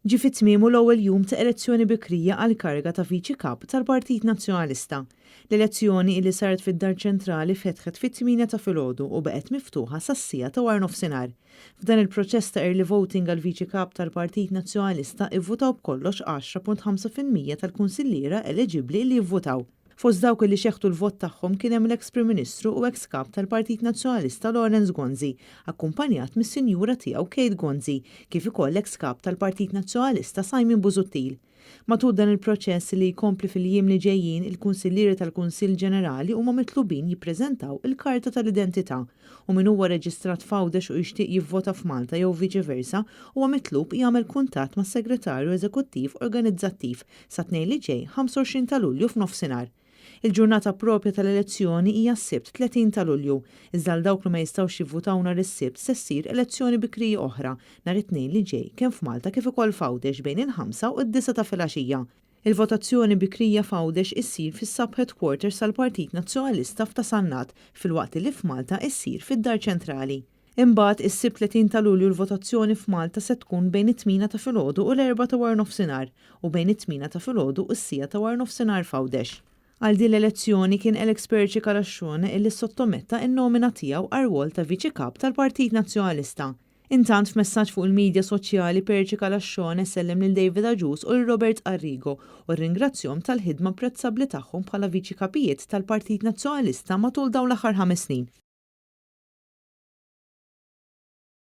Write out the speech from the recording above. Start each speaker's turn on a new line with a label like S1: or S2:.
S1: Ġi fit-tmiemu l-ewwel jum ta' elezzjoni bikrija għal karga ta' Viċi Kap tal-Partit Nazzjonalista. L-elezzjoni li saret fid-Dar Ċentrali fetħet fit-8 ta' filgħodu u baqgħet miftuħa sas-sija ta' war nofsinhar. F'dan il-proċess ta' early voting għal Viċi Kap tal-Partit Nazzjonalista ivvutaw b'kollox 10.5% tal-kunsilliera eliġibbli li jivvutaw. Fost dawk li xeħtu l-vot tagħhom kien hemm l-eks Prim Ministru u eks kap tal-Partit Nazzjonalista Lawrence Gonzi, akkumpanjat mis-sinjura tiegħu Kate Gonzi, kif ukoll l-eks kap tal-Partit Nazzjonalista Simon Busuttil. Matul dan il-proċess li jkompli fil-jiem li ġejjin, il-Kunsillieri tal-Kunsill Ġenerali huma mitlubin jippreżentaw il-karta tal-identità u min huwa reġistrat f'Għawdex u jixtieq jivvota f'Malta jew viċi versa huwa mitlub jagħmel kuntatt mas-Segretarju Eżekuttiv Organizzattiv sa tnejn li ġej 25 ta' Lulju f'nofsinhar. Il-ġurnata propja tal-elezzjoni hija s-Sibt 30 ta' Lulju, iżda l dawk li ma jistgħux jivvutaw nhar is-Sibt se ssir elezzjoni bikrija oħra nhar it-tnejn li ġej kemm f'Malta kif ukoll f'Għawdex bejn il-5 u d-9 ta' filgħaxija. Il-votazzjoni bikrija f'Għawdex issir fis-sub-headquarters tal-Partit Nazzjonalista f'Tasannat filwaqt li f'Malta issir fid-Dar Ċentrali. Imbagħad is-Sibt 30 ta' Lulju l-votazzjoni f'Malta se tkun bejn it-8 ta' filgħodu u l-4 ta' war nofsinhar u bejn it-8 ta' filgħodu u s-sija ta' war nofsinhar f'Għawdex. Għal din l-elezzjoni kien Alex Perċi Kalaxxone illi sottometta in-nomina tiegħu għar-rwol ta' Viċi Kap tal-Partit Nazzjonalista. Intant f'messaġġ fuq il-medja soċjali Perċi Kalaxxone sellem lil David Aġus u lil Robert Arrigo u rringrazzjahom tal-ħidma prezzabbli tagħhom bħala Viċi Kapijiet tal-Partit Nazzjonalista matul dawn l-aħħar 5 snin.